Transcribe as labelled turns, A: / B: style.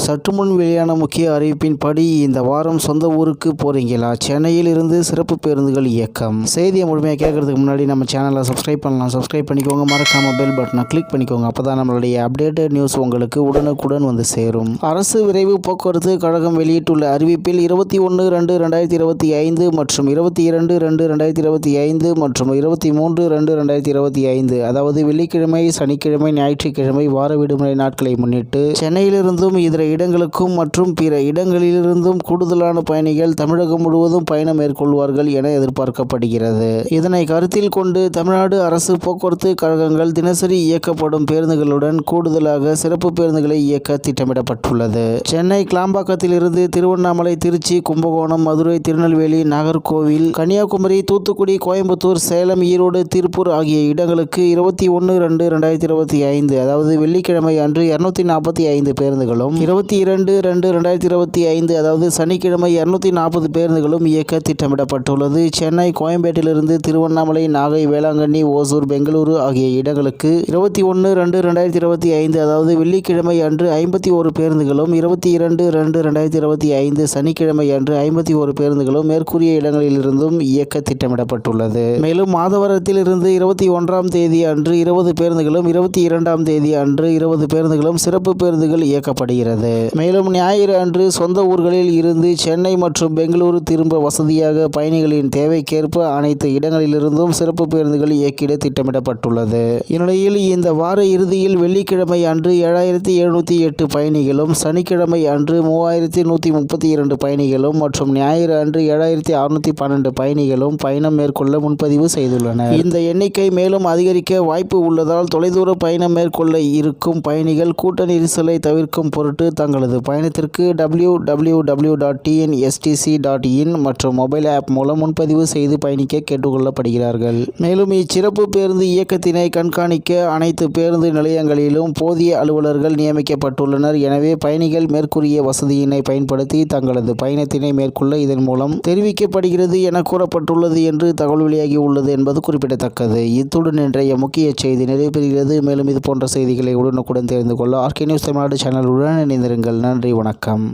A: சற்றுமுன் வெளியான முக்கிய அறிவிப்பின்படி இந்த வாரம் சொந்த ஊருக்கு போறீங்களா? சென்னையில் இருந்து சிறப்பு பேருந்துகள் இயக்கம். செய்தியை முழுமையாக கேட்கறதுக்கு முன்னாடி நம்ம சேனலை சப்ஸ்கிரைப் பண்ணலாம். சப்ஸ்கிரைப் பண்ணிக்கோங்க. மறக்காம பெல் பட்டனை கிளிக் பண்ணிக்கோங்க. அப்பதான் நம்மளுடைய அப்டேட்டட் நியூஸ் உங்களுக்கு உடனுக்குடன் வந்து சேரும். அரசு விரைவு போக்குவரத்து கழகம் வெளியிட்டுள்ள அறிவிப்பில் 21/2/2025 மற்றும் 22/2/2025 மற்றும் 23/2/2025 அதாவது வெள்ளிக்கிழமை, சனிக்கிழமை, ஞாயிற்றுக்கிழமை வார விடுமுறை நாட்களை முன்னிட்டு சென்னையிலிருந்தும் இதர இடங்களுக்கும் மற்றும் பிற இடங்களிலிருந்தும் கூடுதலான பயணிகள் தமிழகம் முழுவதும் பயணம் மேற்கொள்வார்கள் என எதிர்பார்க்கப்படுகிறது. இதனை கருத்தில் கொண்டு தமிழ்நாடு அரசு போக்குவரத்து கழகங்கள் தினசரி இயக்கப்படும் பேருந்துகளுடன் கூடுதலாக சிறப்பு பேருந்துகளை இயக்க திட்டமிடப்பட்டுள்ளது. சென்னை கிளாம்பாக்கத்திலிருந்து திருவண்ணாமலை, திருச்சி, கும்பகோணம், மதுரை, திருநெல்வேலி, நாகர்கோவில், கன்னியாகுமரி, தூத்துக்குடி, கோயம்புத்தூர், சேலம், ஈரோடு, திருப்பூர் ஆகிய இடங்களுக்கு 21/2/2025 அதாவது வெள்ளிக்கிழமை அன்று 245 பேருந்துகளும் 22/2/2025 அதாவது சனிக்கிழமை 240 பேருந்துகளும் இயக்க திட்டமிடப்பட்டுள்ளது. சென்னை, கோயம்பேட்டிலிருந்து திருவண்ணாமலை, நாகை, வேளாங்கண்ணி, ஓசூர், பெங்களூரு ஆகிய இடங்களுக்கு 21/2/2025 அதாவது வெள்ளிக்கிழமை அன்று 51 பேருந்துகளும் 22/2/2025 சனிக்கிழமை அன்று 51 பேருந்துகளும் மேற்கூறிய இடங்களிலிருந்தும் இயக்க திட்டமிடப்பட்டுள்ளது. மேலும் மாதவரத்தில் இருந்து 21ஆம் தேதி அன்று 20 பேருந்துகளும் 22ஆம் தேதி அன்று 20 பேருந்துகளும் சிறப்பு பேருந்துகள் இயக்கப்படுகிறது. மேலும் ஞாயிறு அன்று சொந்த ஊர்களில் இருந்து சென்னை மற்றும் பெங்களூரு திரும்ப வசதியாக பயணிகளின் தேவைக்கேற்ப அனைத்து இடங்களிலிருந்தும் சிறப்பு பேருந்துகள் இயக்கிட திட்டமிடப்பட்டுள்ளது. இந்நிலையில் இந்த வார இறுதியில் வெள்ளிக்கிழமை அன்று 7708 பயணிகளும், சனிக்கிழமை அன்று 3132 பயணிகளும் மற்றும் ஞாயிறு அன்று 7612 பயணிகளும் பயணம் மேற்கொள்ள முன்பதிவு செய்துள்ளனர். இந்த எண்ணிக்கை மேலும் அதிகரிக்க வாய்ப்பு உள்ளதால் தொலைதூர பயணம் மேற்கொள்ள இருக்கும் பயணிகள் கூட்ட நெரிசலை தவிர்க்கும் பொருட்டு தங்களது பயணத்திற்கு www.tnstc.in மற்றும் மொபைல் ஆப் மூலம் முன்பதிவு செய்து பயணிக்க கேட்டுக்கொள்ளப்படுகிறார்கள். மேலும் இச்சிறப்பு பேருந்து இயக்கத்தினை கண்காணிக்க அனைத்து பேருந்து நிலையங்களிலும் போதிய அலுவலர்கள் நியமிக்கப்பட்டுள்ளனர். எனவே பயணிகள் மேற்கூறிய வசதியினை பயன்படுத்தி தங்களது பயணத்தினை மேற்கொள்ள இதன் மூலம் தெரிவிக்கப்படுகிறது என கூறப்பட்டுள்ளது என்று தகவல் வெளியாகி உள்ளது என்பது குறிப்பிடத்தக்கது. இத்துடன் இன்றைய முக்கிய செய்தி நிறைவேறுகிறது. மேலும் இது போன்ற செய்திகளை உடனுக்குடன் தெரிந்து கொள்ள ஆர்கே நியூஸ் தமிழ்நாடு சேனலுடன் இணைந்திருங்கள். நன்றி, வணக்கம்.